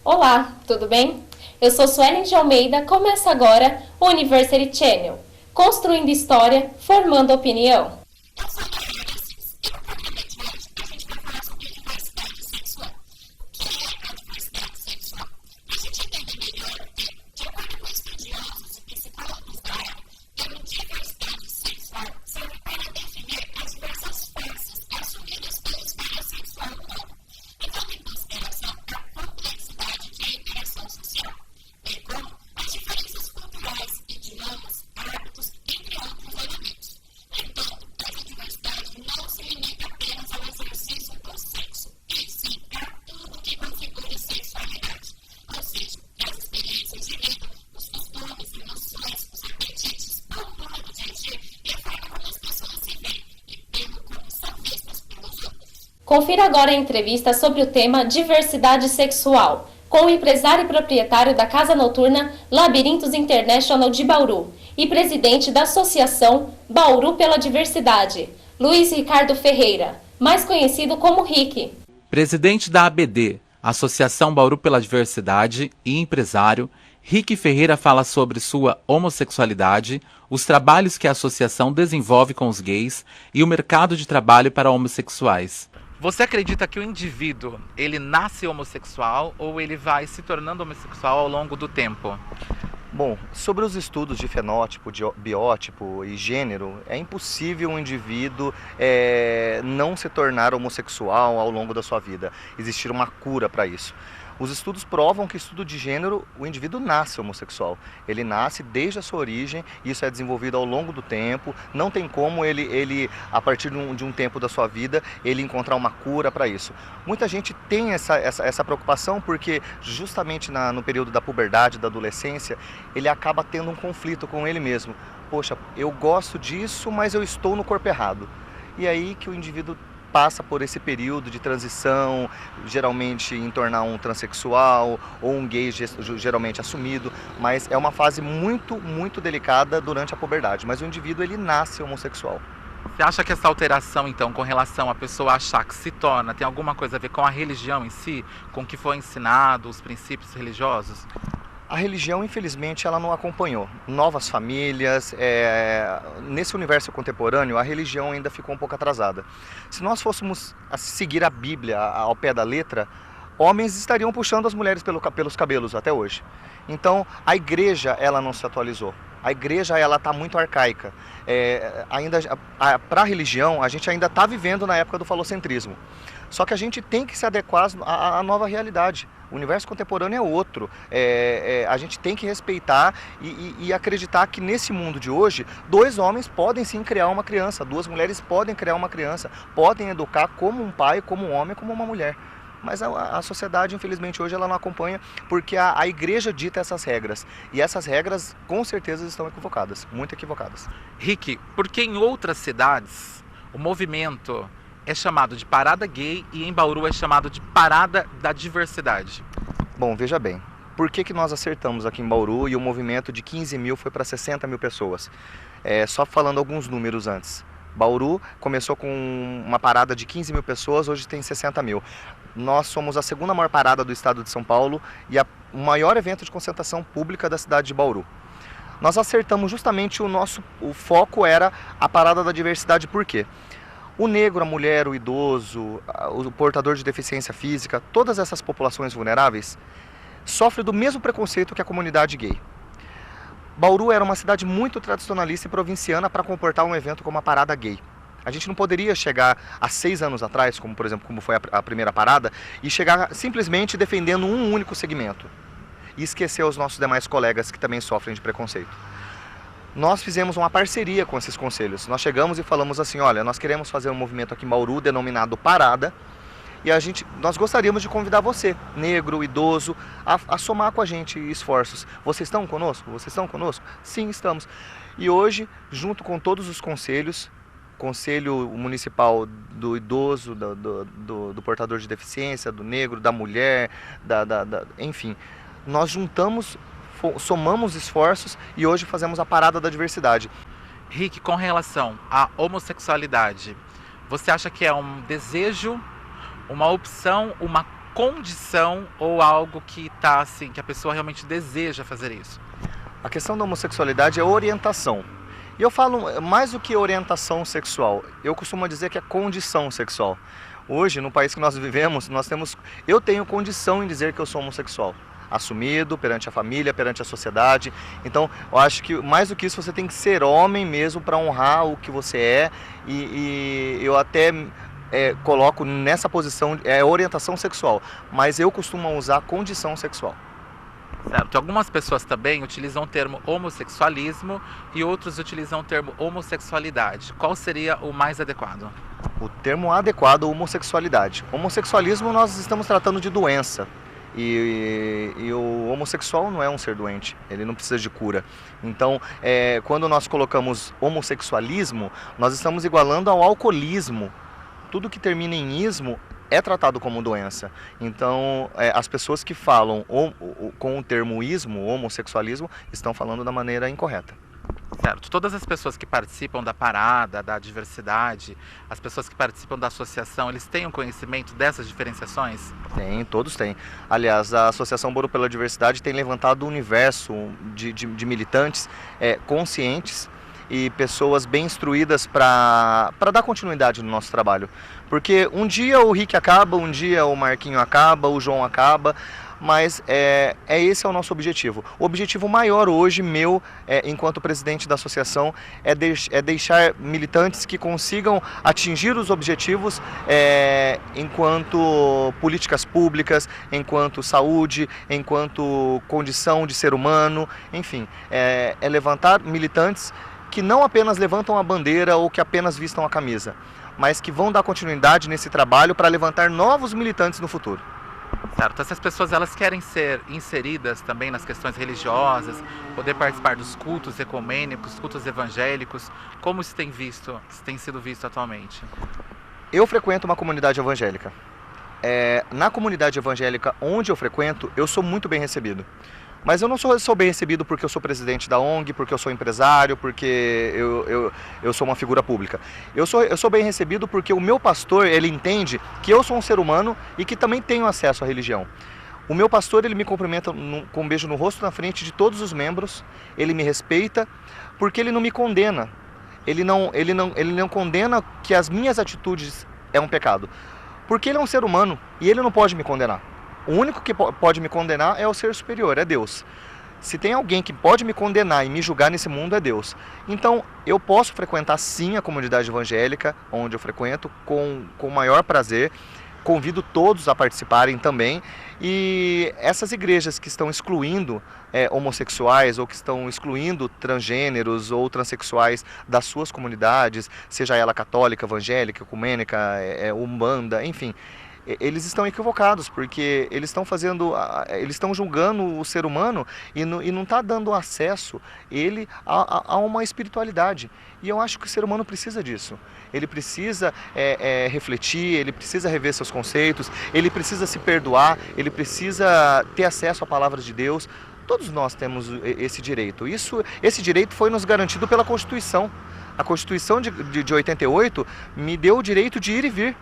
Olá, tudo bem? Eu sou Suelen de Almeida, começa agora o University Channel, construindo história, formando opinião. Confira agora a entrevista sobre o tema diversidade sexual, com o empresário e proprietário da Casa Noturna Labirintos International de Bauru e presidente da Associação Bauru pela Diversidade, Luiz Ricardo Ferreira, mais conhecido como Rick. Presidente da ABD, Associação Bauru pela Diversidade, e empresário, Rick Ferreira fala sobre sua homossexualidade, os trabalhos que a associação desenvolve com os gays e o mercado de trabalho para homossexuais. Você acredita que o indivíduo, ele nasce homossexual ou ele vai se tornando homossexual ao longo do tempo? Bom, sobre os estudos de fenótipo, de biótipo e gênero, é impossível um indivíduo não se tornar homossexual ao longo da sua vida. Existir uma cura para isso. Os estudos provam que estudo de gênero, o indivíduo nasce homossexual. Ele nasce desde a sua origem, isso é desenvolvido ao longo do tempo. Não tem como ele a partir de um tempo da sua vida, ele encontrar uma cura para isso. Muita gente tem essa preocupação porque justamente no período da puberdade, da adolescência, ele acaba tendo um conflito com ele mesmo. Poxa, eu gosto disso, mas eu estou no corpo errado. E aí que o indivíduo passa por esse período de transição, geralmente em tornar um transexual ou um gay geralmente assumido, mas é uma fase muito, muito delicada durante a puberdade, mas o indivíduo ele nasce homossexual. Você acha que essa alteração, então, com relação à pessoa achar que se torna, tem alguma coisa a ver com a religião em si, com o que foi ensinado, os princípios religiosos? A religião, infelizmente, ela não acompanhou. Novas famílias, nesse universo contemporâneo, a religião ainda ficou um pouco atrasada. Se nós fôssemos seguir a Bíblia ao pé da letra, homens estariam puxando as mulheres pelos cabelos até hoje. Então, a igreja, ela não se atualizou. A igreja, ela está muito arcaica. Para a religião, a gente ainda está vivendo na época do falocentrismo. Só que a gente tem que se adequar à nova realidade. O universo contemporâneo é outro. A gente tem que respeitar e acreditar que nesse mundo de hoje, dois homens podem sim criar uma criança, duas mulheres podem criar uma criança, podem educar como um pai, como um homem, como uma mulher. Mas a sociedade, infelizmente, hoje ela não acompanha porque a igreja dita essas regras. E essas regras, com certeza, estão equivocadas, muito equivocadas. Rick, por que em outras cidades o movimento é chamado de parada gay e em Bauru é chamado de parada da diversidade? Bom, veja bem, por que nós acertamos aqui em Bauru e o movimento de 15 mil foi para 60 mil pessoas? Só falando alguns números antes. Bauru começou com uma parada de 15 mil pessoas, hoje tem 60 mil. Nós somos a segunda maior parada do estado de São Paulo e o maior evento de concentração pública da cidade de Bauru. Nós acertamos justamente o foco era a parada da diversidade, por quê? O negro, a mulher, o idoso, o portador de deficiência física, todas essas populações vulneráveis sofrem do mesmo preconceito que a comunidade gay. Bauru era uma cidade muito tradicionalista e provinciana para comportar um evento como a parada gay. A gente não poderia chegar há 6 anos atrás, como por exemplo como foi a primeira parada, e chegar simplesmente defendendo um único segmento e esquecer os nossos demais colegas que também sofrem de preconceito. Nós fizemos uma parceria com esses conselhos. Nós chegamos e falamos assim, olha, nós queremos fazer um movimento aqui em Bauru denominado Parada e nós gostaríamos de convidar você, negro, idoso, a somar com a gente esforços. Vocês estão conosco? Vocês estão conosco? Sim, estamos. E hoje, junto com todos os conselhos, Conselho Municipal do Idoso, do Portador de Deficiência, do Negro, da Mulher, enfim, nós somamos esforços e hoje fazemos a Parada da Diversidade. Rick, com relação à homossexualidade, você acha que é um desejo, uma opção, uma condição ou algo que tá assim, que a pessoa realmente deseja fazer isso? A questão da homossexualidade é orientação. E eu falo mais do que orientação sexual, eu costumo dizer que é condição sexual. Hoje, no país que nós vivemos, eu tenho condição em dizer que eu sou homossexual, assumido perante a família, perante a sociedade. Então, eu acho que mais do que isso, você tem que ser homem mesmo para honrar o que você é. E eu até coloco nessa posição, orientação sexual, mas eu costumo usar condição sexual. Certo. Algumas pessoas também utilizam o termo homossexualismo e outros utilizam o termo homossexualidade. Qual seria o mais adequado? O termo adequado é homossexualidade. Homossexualismo nós estamos tratando de doença. E o homossexual não é um ser doente, ele não precisa de cura. Então, quando nós colocamos homossexualismo, nós estamos igualando ao alcoolismo. Tudo que termina em ismo é tratado como doença. Então, as pessoas que falam com o termo ismo, homossexualismo, estão falando da maneira incorreta. Certo. Todas as pessoas que participam da parada, da diversidade, as pessoas que participam da associação, eles têm um conhecimento dessas diferenciações? Tem, todos têm. Aliás, a Associação Bauru pela Diversidade tem levantado um universo de militantes conscientes e pessoas bem instruídas para dar continuidade no nosso trabalho. Porque um dia o Rick acaba, um dia o Marquinho acaba, o João acaba, mas esse é o nosso objetivo. O objetivo maior hoje, meu, enquanto presidente da associação, é deixar militantes que consigam atingir os objetivos enquanto políticas públicas, enquanto saúde, enquanto condição de ser humano, enfim, é levantar militantes que não apenas levantam a bandeira ou que apenas vistam a camisa, mas que vão dar continuidade nesse trabalho para levantar novos militantes no futuro. Certo. Essas pessoas, elas querem ser inseridas também nas questões religiosas, poder participar dos cultos ecumênicos, cultos evangélicos. Como isso tem sido visto atualmente? Eu frequento uma comunidade evangélica. Na comunidade evangélica onde eu frequento, eu sou muito bem recebido. Mas eu não sou bem recebido porque eu sou presidente da ONG, porque eu sou empresário, porque eu sou uma figura pública. Eu sou bem recebido porque o meu pastor, ele entende que eu sou um ser humano e que também tenho acesso à religião. O meu pastor, ele me cumprimenta com um beijo no rosto na frente de todos os membros, ele me respeita, porque ele não me condena. Ele não condena que as minhas atitudes é um pecado. Porque ele é um ser humano e ele não pode me condenar. O único que pode me condenar é o ser superior, é Deus. Se tem alguém que pode me condenar e me julgar nesse mundo, é Deus. Então, eu posso frequentar sim a comunidade evangélica, onde eu frequento, com o maior prazer. Convido todos a participarem também. E essas igrejas que estão excluindo homossexuais ou que estão excluindo transgêneros ou transexuais das suas comunidades, seja ela católica, evangélica, ecumênica, umbanda, enfim, eles estão equivocados, porque eles estão julgando o ser humano e não está dando acesso ele a uma espiritualidade. E eu acho que o ser humano precisa disso. Ele precisa refletir, ele precisa rever seus conceitos, ele precisa se perdoar, ele precisa ter acesso à palavra de Deus. Todos nós temos esse direito. Esse direito foi nos garantido pela Constituição. A Constituição de 88 me deu o direito de ir e vir.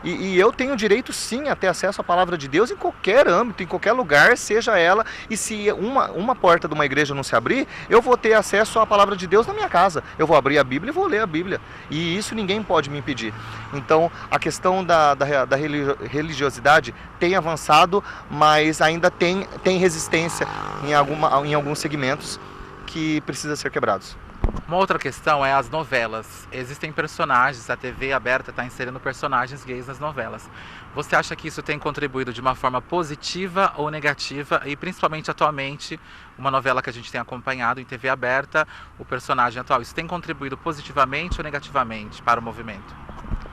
E eu tenho direito sim a ter acesso à palavra de Deus em qualquer âmbito, em qualquer lugar, seja ela. E se uma porta de uma igreja não se abrir, eu vou ter acesso à palavra de Deus na minha casa. Eu vou abrir a Bíblia e vou ler a Bíblia. E isso ninguém pode me impedir. Então a questão da religiosidade tem avançado, mas ainda tem resistência em alguns segmentos que precisa ser quebrados. Uma outra questão é as novelas. Existem personagens, a TV aberta está inserindo personagens gays nas novelas. Você acha que isso tem contribuído de uma forma positiva ou negativa? E principalmente atualmente, uma novela que a gente tem acompanhado em TV aberta, o personagem atual, isso tem contribuído positivamente ou negativamente para o movimento?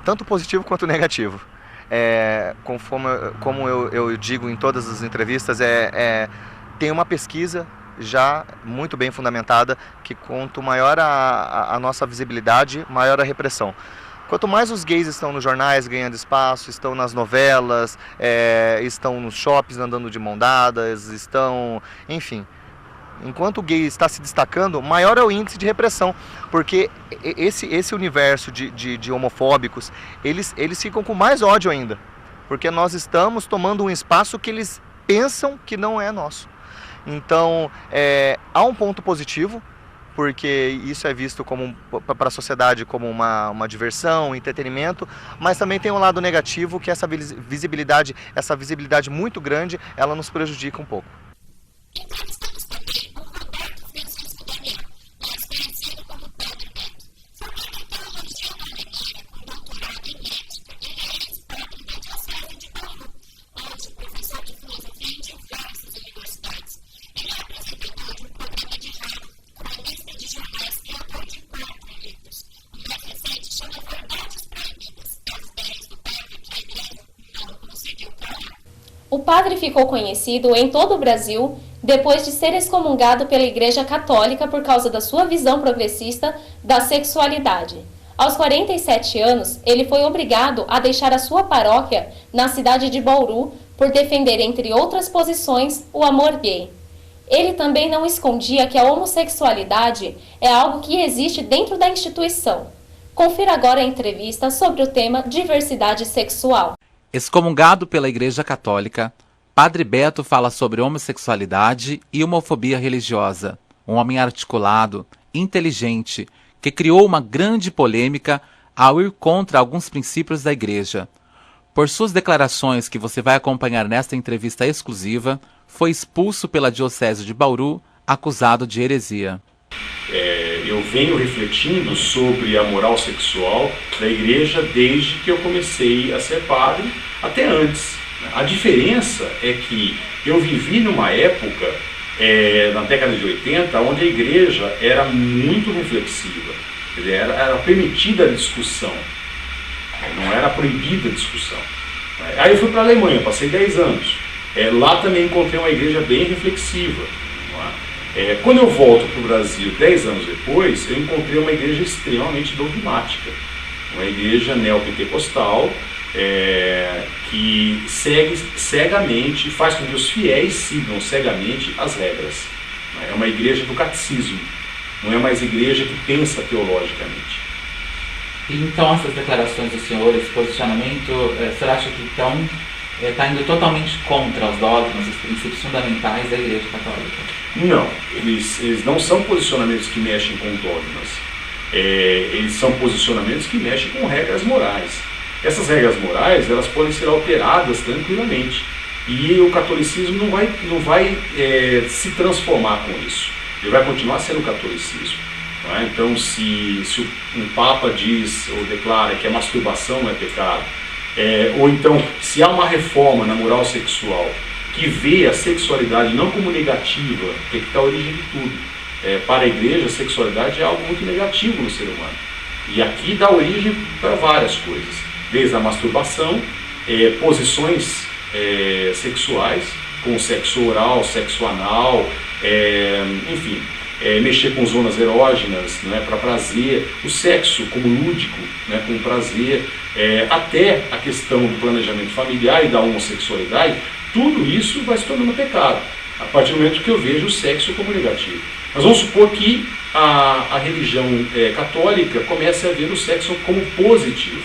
Tanto positivo quanto negativo. Como eu digo em todas as entrevistas, tem uma pesquisa já muito bem fundamentada, que quanto maior a nossa visibilidade, maior a repressão. Quanto mais os gays estão nos jornais ganhando espaço, estão nas novelas, estão nos shoppings andando de mão dadas, enfim. Enquanto o gay está se destacando, maior é o índice de repressão, porque esse universo de homofóbicos, eles ficam com mais ódio ainda. porque nós estamos tomando um espaço que eles pensam que não é nosso. Então, há um ponto positivo, porque isso é visto como para a sociedade como uma diversão, um entretenimento, mas também tem um lado negativo, que essa visibilidade muito grande, ela nos prejudica um pouco. O padre ficou conhecido em todo o Brasil depois de ser excomungado pela Igreja Católica por causa da sua visão progressista da sexualidade. Aos 47 anos, ele foi obrigado a deixar a sua paróquia na cidade de Bauru por defender, entre outras posições, o amor gay. Ele também não escondia que a homossexualidade é algo que existe dentro da instituição. Confira agora a entrevista sobre o tema diversidade sexual. Excomungado pela Igreja Católica, Padre Beto fala sobre homossexualidade e homofobia religiosa. Um homem articulado, inteligente, que criou uma grande polêmica ao ir contra alguns princípios da Igreja. Por suas declarações, que você vai acompanhar nesta entrevista exclusiva, foi expulso pela Diocese de Bauru, acusado de heresia. Eu venho refletindo sobre a moral sexual da Igreja desde que eu comecei a ser padre, até antes. A diferença é que eu vivi numa época, na década de 80, onde a Igreja era muito reflexiva, quer dizer, era permitida a discussão, não era proibida a discussão. Aí eu fui para a Alemanha, passei 10 anos. Lá também encontrei uma igreja bem reflexiva. Quando eu volto para o Brasil 10 anos depois, eu encontrei uma igreja extremamente dogmática, uma igreja neopentecostal, que segue cegamente, faz com que os fiéis sigam cegamente as regras. É uma igreja do catecismo, não é mais igreja que pensa teologicamente. Então essas declarações do senhor, esse posicionamento, você acha que então está indo totalmente contra os dogmas, os princípios fundamentais da Igreja Católica? Não, eles não são posicionamentos que mexem com dogmas, eles são posicionamentos que mexem com regras morais. Essas regras morais, elas podem ser alteradas tranquilamente, e o catolicismo não vai se transformar com isso, ele vai continuar sendo catolicismo. Então, se um Papa diz ou declara que a masturbação não é pecado, ou então, se há uma reforma na moral sexual que vê a sexualidade não como negativa, que está a origem de tudo. Para a Igreja, a sexualidade é algo muito negativo no ser humano. E aqui dá origem para várias coisas, desde a masturbação, posições sexuais, com sexo oral, sexo anal, enfim, mexer com zonas erógenas, né, para prazer, o sexo como lúdico, né, com prazer, até a questão do planejamento familiar e da homossexualidade. Tudo isso vai se tornando pecado, a partir do momento que eu vejo o sexo como negativo. Mas vamos supor que a religião católica comece a ver o sexo como positivo,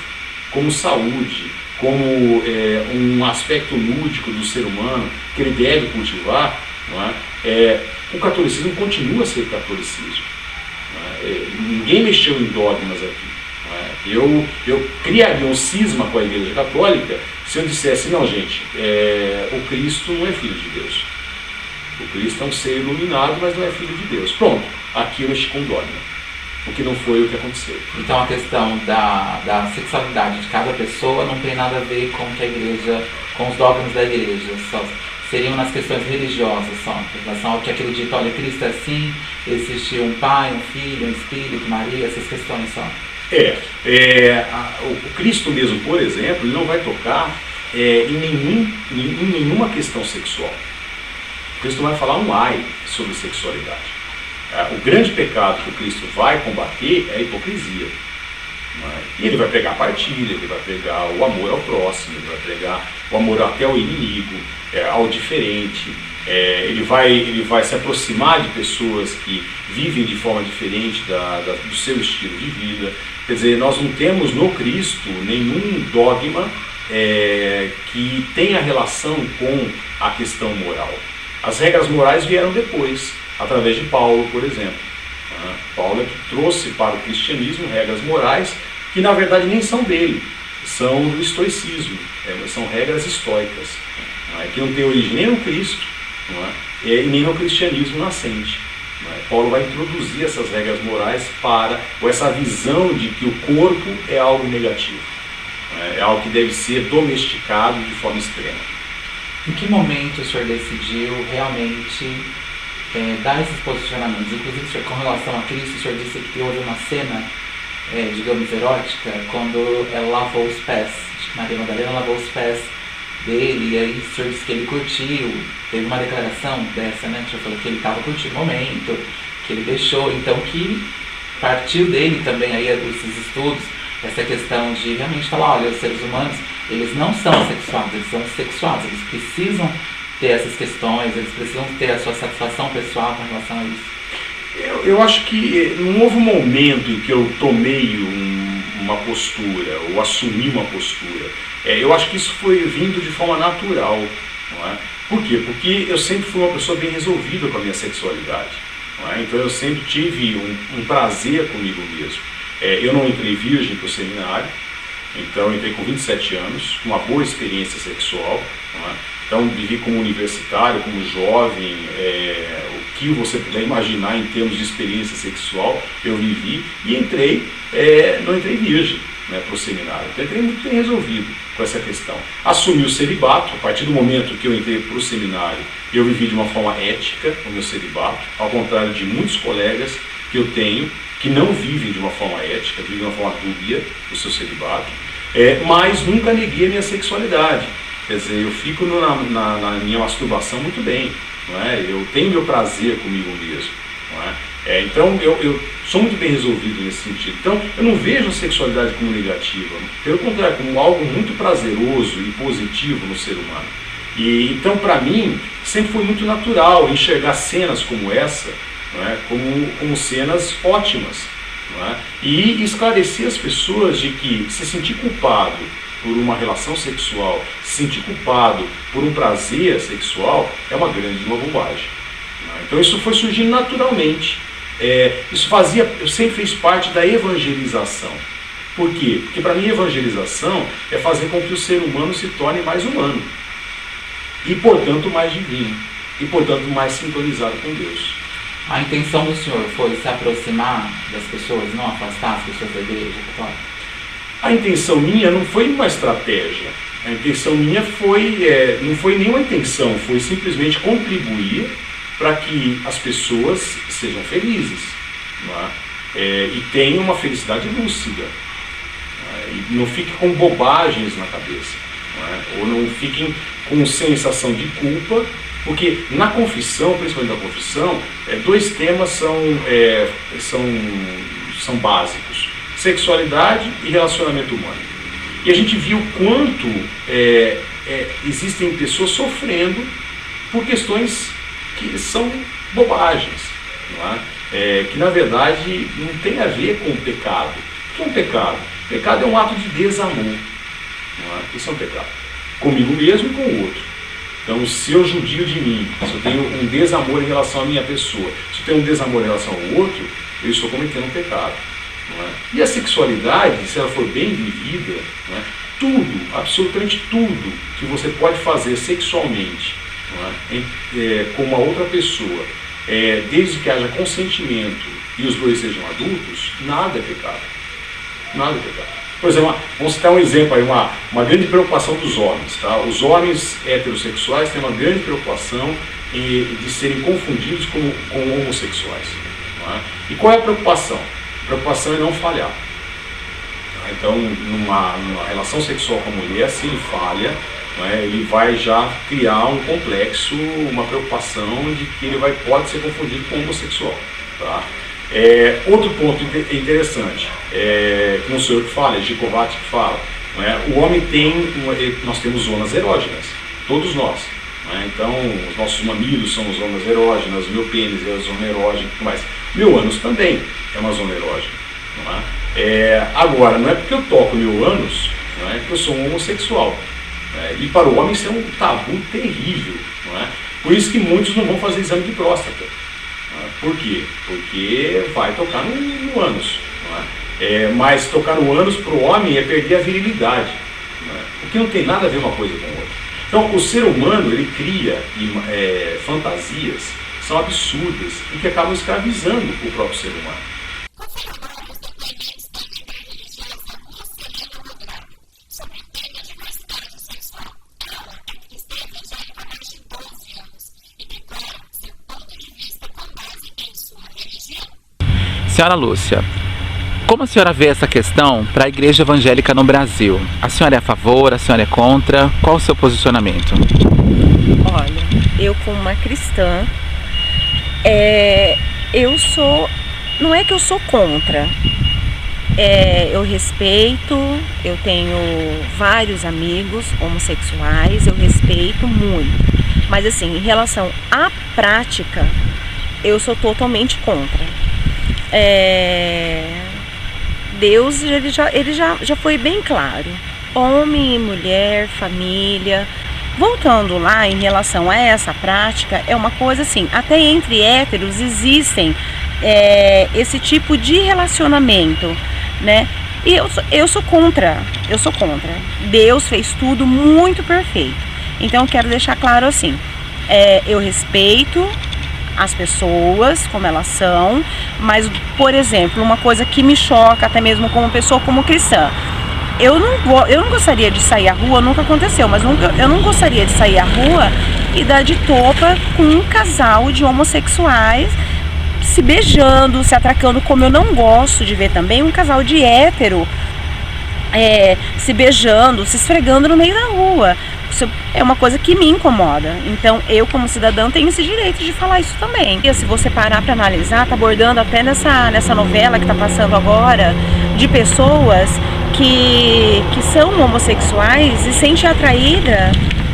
como saúde, como um aspecto lúdico do ser humano, que ele deve cultivar. Não é? O catolicismo continua a ser catolicismo. Ninguém mexeu em dogmas aqui. Eu criaria um cisma com a Igreja Católica se eu dissesse, não gente, o Cristo não é filho de Deus. O Cristo é um ser iluminado, mas não é filho de Deus. Pronto, aqui eu mexi com dogma, o que não foi o que aconteceu. Então a questão da sexualidade de cada pessoa não tem nada a ver com que a Igreja, com os dogmas da Igreja, só seriam nas questões religiosas só, em relação ao que acredita, olha, Cristo é assim, existe um Pai, um Filho, um Espírito, Maria, essas questões só. O Cristo mesmo, por exemplo, ele não vai tocar em nenhuma questão sexual. O Cristo vai falar um ai sobre sexualidade. O grande pecado que o Cristo vai combater é a hipocrisia. E ele vai pregar a partilha, ele vai pregar o amor ao próximo, ele vai pregar o amor até ao inimigo, ao diferente. Ele vai se aproximar de pessoas que vivem de forma diferente do seu estilo de vida. Quer dizer, nós não temos no Cristo nenhum dogma que têm a relação com a questão moral. As regras morais vieram depois, através de Paulo, por exemplo. Paulo é que trouxe para o cristianismo regras morais que na verdade nem são dele, são do estoicismo, são regras estoicas, que não tem origem nem no Cristo, e nem no cristianismo nascente. Paulo vai introduzir essas regras morais com essa visão de que o corpo é algo negativo, é algo que deve ser domesticado de forma extrema. Em que momento o senhor decidiu realmente dar esses posicionamentos? Inclusive, senhor, com relação a Cristo, o senhor disse que houve uma cena, digamos, erótica, quando ela lavou os pés, acho que Maria Madalena lavou os pés dele, e aí o senhor disse que ele curtiu, teve uma declaração dessa, né? O senhor falou que ele estava curtindo o momento, que ele deixou, então que partiu dele também aí esses estudos, essa questão de realmente falar, olha, os seres humanos, eles não são sexuados, eles são sexuados, eles precisam ter essas questões, eles precisam ter a sua satisfação pessoal com relação a isso. Eu acho que não houve um momento em que eu tomei uma postura, ou assumi uma postura. Eu acho que isso foi vindo de forma natural. Não é? Por quê? Porque eu sempre fui uma pessoa bem resolvida com a minha sexualidade. Não é? Então eu sempre tive um prazer comigo mesmo. Eu não entrei virgem para o seminário, então eu entrei com 27 anos, com uma boa experiência sexual. Não é? Então vivi como universitário, como jovem, o que você puder imaginar em termos de experiência sexual, eu vivi e não entrei virgem, né, para o seminário. Então entrei muito bem resolvido com essa questão. Assumi o celibato, a partir do momento que eu entrei para o seminário, eu vivi de uma forma ética o meu celibato, ao contrário de muitos colegas que eu tenho, que não vivem de uma forma ética, vivem de uma forma dúbia o seu celibato, mas nunca neguei a minha sexualidade. Quer dizer, eu fico na minha masturbação muito bem, não é? Eu tenho meu prazer comigo mesmo, não é? Então eu sou muito bem resolvido nesse sentido. Então eu não vejo a sexualidade como negativa, pelo contrário, como algo muito prazeroso e positivo no ser humano. E então para mim sempre foi muito natural enxergar cenas como essa, não é? como cenas ótimas, não é? E esclarecer as pessoas de que se sentir culpado por uma relação sexual, se sentir culpado por um prazer sexual, é uma grande bobagem. Então isso foi surgindo naturalmente. Eu sempre fiz parte da evangelização. Por quê? Porque para mim evangelização é fazer com que o ser humano se torne mais humano. E portanto mais divino. E portanto mais sintonizado com Deus. A intenção do senhor foi se aproximar das pessoas, não afastar as pessoas da igreja católica? A intenção minha não foi uma estratégia. A intenção minha não foi nenhuma intenção, foi simplesmente contribuir para que as pessoas sejam felizes, não é? E tenham uma felicidade lúcida, não é? E não fiquem com bobagens na cabeça, não é? Ou não fiquem com sensação de culpa, porque na confissão, principalmente na confissão, dois temas são básicos: sexualidade e relacionamento humano. E a gente viu quanto existem pessoas sofrendo por questões que são bobagens, não é? Que na verdade não tem a ver com o pecado. O que é um pecado? O pecado é um ato de desamor, não é? Isso é um pecado, comigo mesmo e com o outro. Então, se eu judio de mim, se eu tenho um desamor em relação à minha pessoa, se eu tenho um desamor em relação ao outro, eu estou cometendo um pecado. Não é? E a sexualidade, se ela for bem vivida, não é? Tudo, absolutamente tudo que você pode fazer sexualmente, não é? Com uma outra pessoa, desde que haja consentimento e os dois sejam adultos, nada é pecado. Nada é pecado. Por exemplo, vamos citar um exemplo aí, uma grande preocupação dos homens. Tá? Os homens heterossexuais têm uma grande preocupação de serem confundidos com homossexuais. Não é? E qual é a preocupação? A preocupação é não falhar. Então, numa relação sexual com a mulher, se ele falha, ele vai já criar um complexo, uma preocupação de que ele pode ser confundido com homossexual. Tá? Outro ponto interessante, que não sou eu que falo, é Gicovati que fala. O homem nós temos zonas erógenas, todos nós. Então, os nossos mamilos são zonas erógenas, o meu pênis é a zona erógena e tudo mais. Meu ânus também é uma zona erógena. Agora, não é porque eu toco meu ânus não é, que eu sou um homossexual. E para o homem isso é um tabu terrível. Não é? Por isso que muitos não vão fazer exame de próstata. Por quê? Porque vai tocar no ânus. Não é? Mas tocar no ânus para o homem é perder a virilidade. Não é? Porque não tem nada a ver uma coisa com a outra. Então o ser humano ele cria fantasias que são absurdas e que acabam escravizando o próprio ser humano. Senhora Lúcia, como a senhora vê essa questão para a Igreja Evangélica no Brasil? A senhora é a favor, a senhora é contra? Qual o seu posicionamento? Olha, eu como uma cristã, não é que eu sou contra, eu respeito, eu tenho vários amigos homossexuais, eu respeito muito, mas assim, em relação à prática, eu sou totalmente contra. Deus ele já foi bem claro, homem e mulher, família. Voltando lá em relação a essa prática, é uma coisa assim, até entre héteros existem esse tipo de relacionamento, né? E eu sou contra. Deus fez tudo muito perfeito. Então eu quero deixar claro assim, eu respeito as pessoas, como elas são, mas, por exemplo, uma coisa que me choca, até mesmo como pessoa, como cristã, eu não gostaria de sair à rua, nunca aconteceu, mas eu não gostaria de sair à rua e dar de topa com um casal de homossexuais se beijando, se atracando, como eu não gosto de ver também um casal de hétero se beijando, se esfregando no meio da rua. Isso é uma coisa que me incomoda. Então eu, como cidadã, tenho esse direito de falar isso também. E se você parar para analisar, tá abordando até nessa novela que tá passando agora, de pessoas que são homossexuais e sentem atraída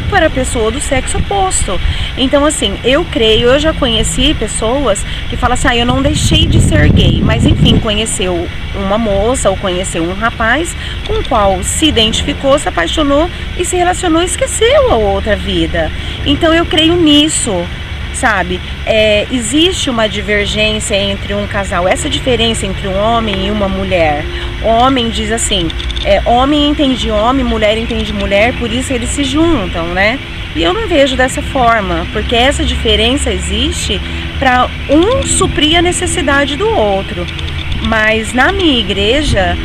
para a pessoa do sexo oposto. Então assim, eu já conheci pessoas que falam assim, eu não deixei de ser gay, mas enfim, conheceu uma moça ou conheceu um rapaz com o qual se identificou, se apaixonou e se relacionou e esqueceu a outra vida. Então eu creio nisso, sabe? Existe uma divergência entre um casal, essa diferença entre um homem e uma mulher. O homem diz assim, homem entende homem, mulher entende mulher, por isso eles se juntam, né? E eu não vejo dessa forma, porque essa diferença existe para um suprir a necessidade do outro. Mas na minha igreja,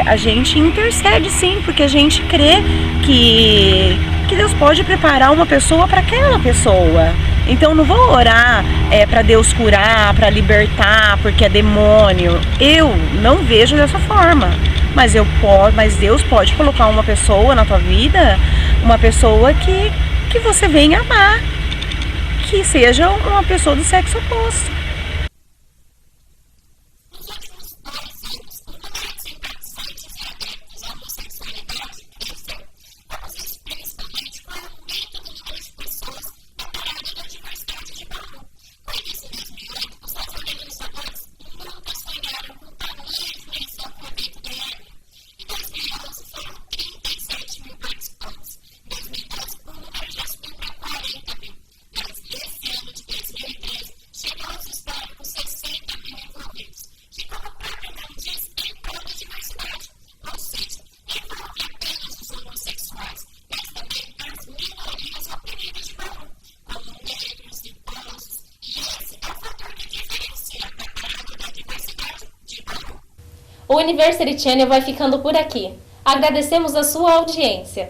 a gente intercede sim, porque a gente crê que Deus pode preparar uma pessoa para aquela pessoa. Então não vou orar para Deus curar, para libertar, porque é demônio. Eu não vejo dessa forma. Mas Deus pode colocar uma pessoa na tua vida, uma pessoa que você venha amar, que seja uma pessoa do sexo oposto. O University Channel vai ficando por aqui. Agradecemos a sua audiência.